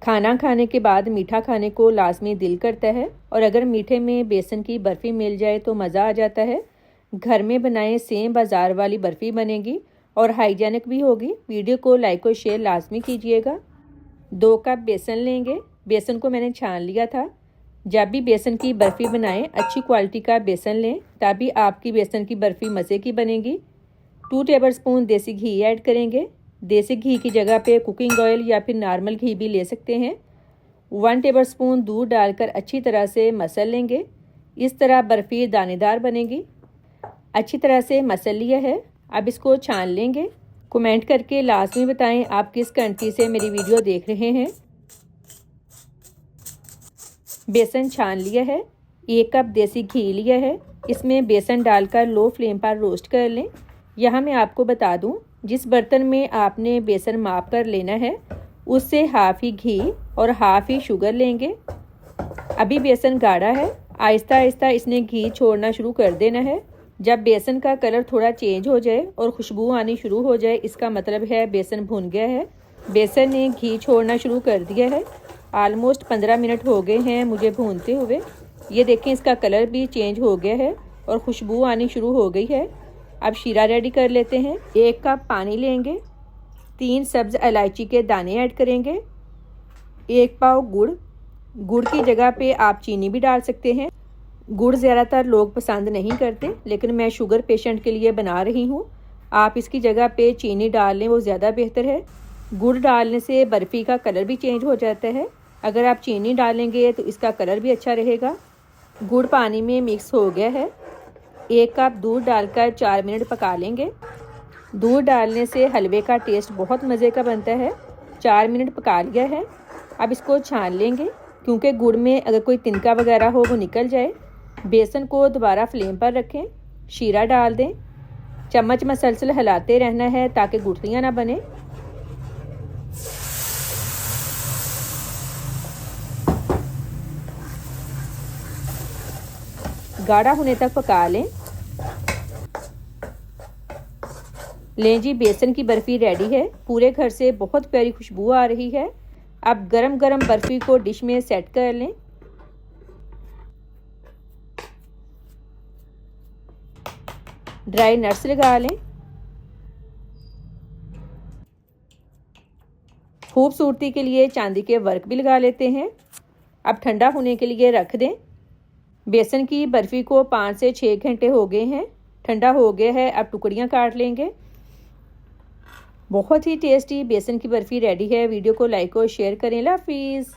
खाना खाने के बाद मीठा खाने को लाजमी दिल करता है और अगर मीठे में बेसन की बर्फ़ी मिल जाए तो मज़ा आ जाता है। घर में बनाएं सेम बाज़ार वाली बर्फ़ी बनेगी और हाइजेनिक भी होगी। वीडियो को लाइक और शेयर लाजमी कीजिएगा। 2 कप बेसन लेंगे। बेसन को मैंने छान लिया था। जब भी बेसन की बर्फ़ी बनाएं अच्छी क्वालिटी का बेसन लें, तभी आपकी बेसन की बर्फ़ी मज़े की बनेगी। 2 टेबलस्पून देसी घी ऐड करेंगे। देसी घी की जगह पे कुकिंग ऑयल या फिर नॉर्मल घी भी ले सकते हैं। 1 टेबलस्पून दूध डालकर अच्छी तरह से मसल लेंगे। इस तरह बर्फ़ी दानेदार बनेगी। अच्छी तरह से मसल लिया है, अब इसको छान लेंगे। कमेंट करके लाजमी बताएं आप किस कंट्री से मेरी वीडियो देख रहे हैं। बेसन छान लिया है। 1 कप देसी घी लिया है, इसमें बेसन डालकर लो फ्लेम पर रोस्ट कर लें। यहाँ मैं आपको बता दूँ, जिस बर्तन में आपने बेसन माप कर लेना है उससे हाफ़ ही घी और हाफ़ ही शुगर लेंगे। अभी बेसन गाढ़ा है, आहिस्ता आहिस्ता इसने घी छोड़ना शुरू कर देना है। जब बेसन का कलर थोड़ा चेंज हो जाए और खुशबू आनी शुरू हो जाए, इसका मतलब है बेसन भुन गया है। बेसन ने घी छोड़ना शुरू कर दिया है। ऑलमोस्ट 15 मिनट हो गए हैं मुझे भूनते हुए। ये देखें, इसका कलर भी चेंज हो गया है और खुशबू आनी शुरू हो गई है। अब शीरा रेडी कर लेते हैं। 1 कप पानी लेंगे। 3 सब्ज़ इलायची के दाने ऐड करेंगे। 1 पाव गुड़। गुड़ की जगह पे आप चीनी भी डाल सकते हैं। गुड़ ज़्यादातर लोग पसंद नहीं करते, लेकिन मैं शुगर पेशेंट के लिए बना रही हूँ। आप इसकी जगह पे चीनी डाल लें, वो ज़्यादा बेहतर है। गुड़ डालने से बर्फ़ी का कलर भी चेंज हो जाता है। अगर आप चीनी डालेंगे तो इसका कलर भी अच्छा रहेगा। गुड़ पानी में मिक्स हो गया है। 1 कप दूध डालकर 4 मिनट पका लेंगे। दूध डालने से हलवे का टेस्ट बहुत मज़े का बनता है। 4 मिनट पका लिया है, अब इसको छान लेंगे, क्योंकि गुड़ में अगर कोई तिनका वगैरह हो वो निकल जाए। बेसन को दोबारा फ्लेम पर रखें, शीरा डाल दें। चम्मच मसलसल हिलाते रहना है ताकि गुठलियाँ ना बने। गाढ़ा होने तक पका लें। लें जी, बेसन की बर्फ़ी रेडी है। पूरे घर से बहुत प्यारी खुशबू आ रही है। अब गरम गरम बर्फ़ी को डिश में सेट कर लें। ड्राई नट्स लगा लें। खूबसूरती के लिए चांदी के वर्क भी लगा लेते हैं। अब ठंडा होने के लिए रख दें। बेसन की बर्फ़ी को 5 से 6 घंटे हो गए हैं। ठंडा हो गया है, अब टुकड़ियाँ काट लेंगे। बहुत ही टेस्टी बेसन की बर्फ़ी रेडी है। वीडियो को लाइक और शेयर करें। अल्लाह हाफ़िज़।